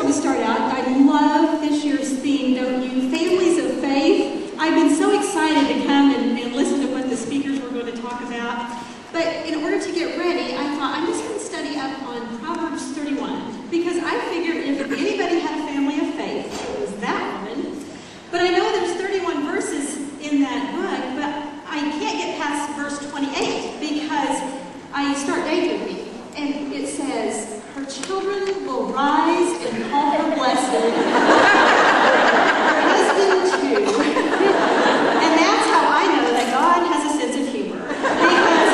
to start out. I love this year's theme, don't you? Families of Faith. I've been so excited to come and listen to what the speakers were going to talk about. But in order to get ready, I thought I'm just going to study up on Proverbs 31. Because I figured if anybody had a family of faith, it was that woman. But I know there's 31 verses in that book, but I can't get past verse 28 because I start daydreaming. And it says, her children will rise and call her blessed. Her husband too. And that's how I know that God has a sense of humor. Because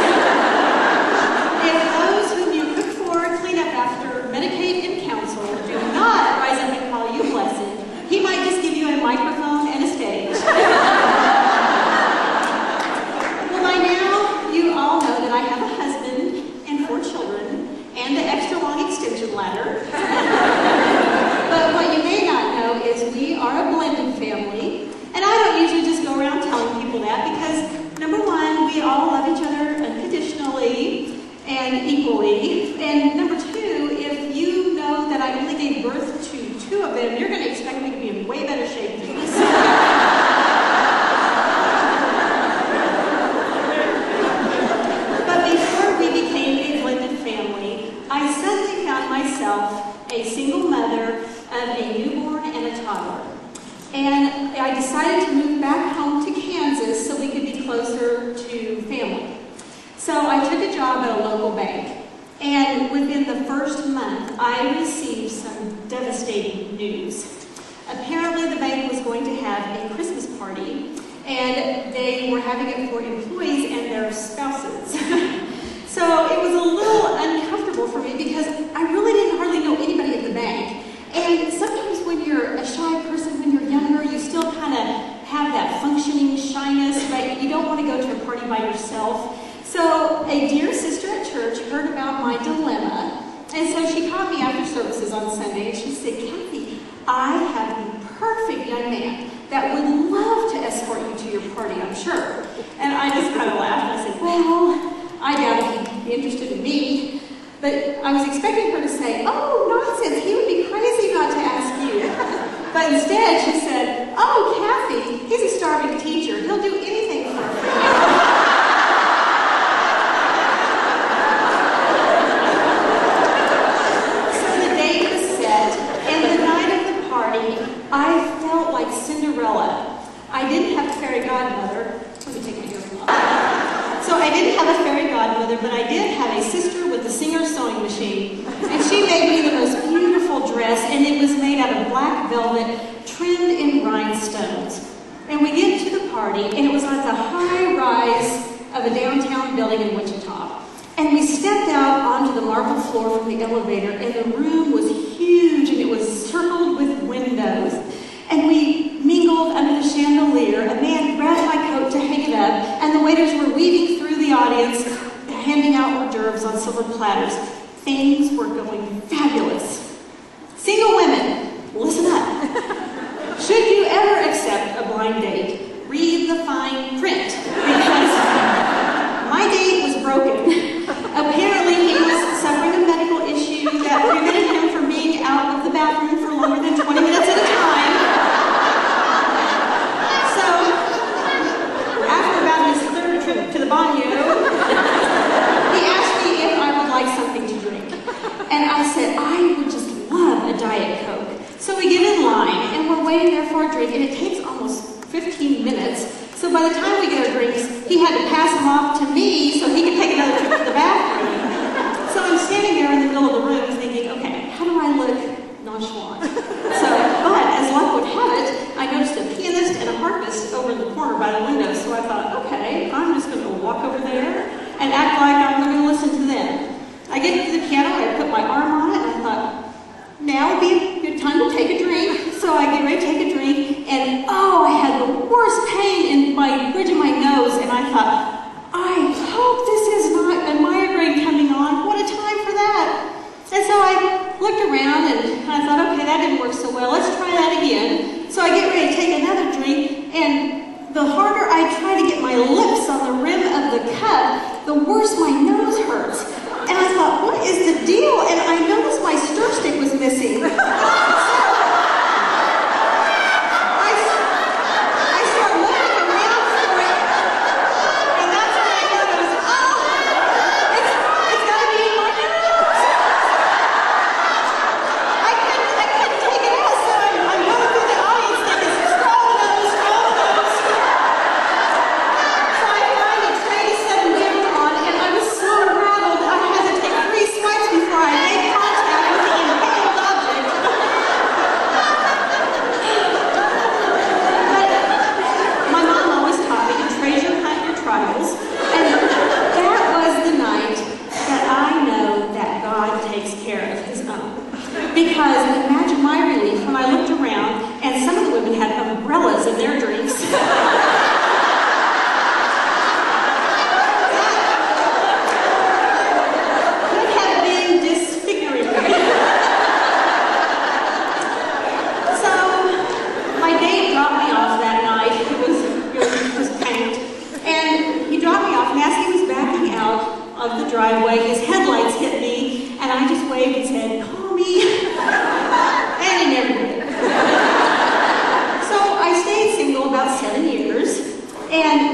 if those whom you cook for, clean up after, medicate and counsel, do not rise up and call you blessed, he might just give you a microphone and a stage. Well, by now, you all know that I have a husband and 4 children, and the extra long extension ladder. But what you may not know is we are a blended family, and I don't usually just go around telling people that because, number one, we all love each other unconditionally and equally, and number 2, if you know that I only gave birth to 2 of them, you're going to expect me to be in way better shape than this. But before we became a blended family, I suddenly found myself a single mother of a newborn and a toddler. And I decided to move back home to Kansas so we could be closer to family. So I took a job at a local bank. And within the first month, I received some devastating news. Apparently, the bank was going to have a Christmas party, and they were having it for employees and their spouses. So it was a little uncomfortable for me because I really didn't hardly know anybody at the bank. And sometimes when you're a shy person, when you're younger, you still kind of have that functioning shyness, but you don't want to go to a party by yourself. So a dear sister at church heard about my dilemma, and so she called me after services on Sunday, and she said, Kathy, I have the perfect young man that would love to escort you to your party, I'm sure. And I just kind of laughed, and I said, well, I doubt he'd be interested in me. But I was expecting her to say, oh, nonsense, he would be crazy not to ask you. But instead, she said, oh, Kathy, he's a starving teacher. He'll do anything for you. I felt like Cinderella. I didn't have a fairy godmother. Let me take my earring off. So I didn't have a fairy godmother, but I did have a sister with a Singer sewing machine. And she made me the most beautiful dress, and it was made out of black velvet trimmed in rhinestones. And we get to the party, and it was at the high rise of a downtown building in Wichita. And we stepped out onto the marble floor from the elevator, and the room was huge, and it was circled with windows. And we mingled under the chandelier. A man grabbed my coat to hang it up, and the waiters were weaving through the audience, handing out hors d'oeuvres on silver platters. Things were going fabulous. Single women, listen up. Should you ever accept a blind date, read the fine print, because my date was broken. Apparently, he was suffering a medical issue that prevented him from being out of the bathroom for longer than 20 minutes at a time. So, after about his 3rd trip to the baño, he asked me if I would like something to drink. And I said, I would just love a Diet Coke. So we get in line, and we're waiting there for a drink, and it takes almost 15 minutes. So by the time we get our drinks, he had to pass them off to me so he could take another trip to the bathroom. So I'm standing there in the middle of the room thinking, okay, how do I look nonchalant? But as luck would have it, I noticed a pianist and a harpist over in the corner by the window. So I thought, okay, I'm just going to walk over there and act like I'm going to listen to them. I get to the piano, I put my arm on it, and I thought, now would be a good time to take a drink. So I get ready to take a drink, and oh, I had the worst pain in my bridge of my nose, and I thought, I hope this is not a migraine coming on. What a time for that. And so I looked around, and I thought, okay, that didn't work so well. Let's try that again. So I get ready to take another drink, and the harder I try to get my lips on the rim of the cup, the worse my nose hurts. And I thought, what is the deal? And I noticed my stir stick was missing. So driveway, his headlights hit me, and I just waved and said, "Call me." And he never did. So I stayed single about 7 years,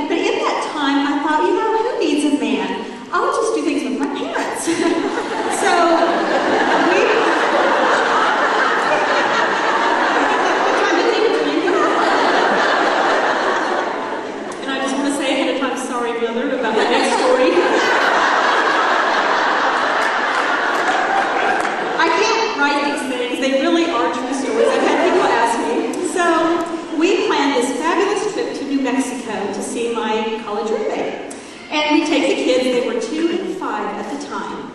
but in that time I thought, who needs a man? I'll just do things with my parents. And I just want to say ahead of time, sorry, Mother, about my next story. I can't write these things. They really are true stories. I've had people ask me. So we planned this fabulous trip to New Mexico to see my college roommate. And we take the kids, they were 2 and 5 at the time.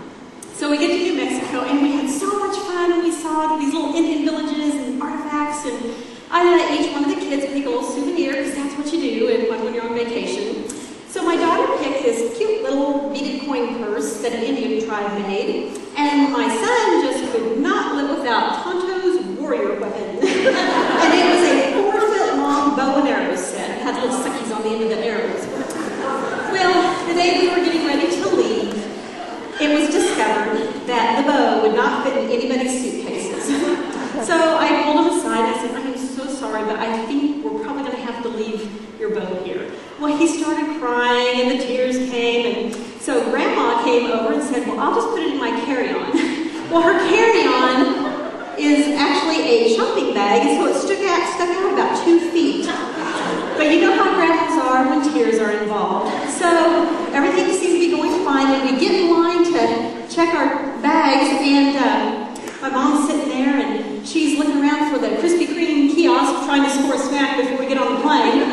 So we get to New Mexico and we had so much fun. We saw these little Indian villages and artifacts, and I let each one of the kids pick a little souvenir, because that's what you do when you're on vacation. So my daughter picked this cute little beaded coin purse that an Indian tribe made, and my son just could not live without Tonto's warrior weapon. And it was a 4-foot-long bow and arrow set. It had little suckies on the end of the arrows. Well, the day we were getting ready to leave, it was discovered that the bow would not fit in anybody's suitcases. So I pulled him aside and I said, "I am so sorry, but I think we're probably going to have to leave your bow here." Well, he started crying and the tears came, and so Grandma came over and said, "Well, I'll just put it in my carry-on." Well, her carry-on is actually a shopping bag, and so it stuck out about 2 feet. But you know how grandmas are when tears are involved. So everything seems to be going fine, and we get in line to check our bags, and my mom's sitting there, and she's looking around for the Krispy Kreme kiosk trying to score a snack before we get on the plane.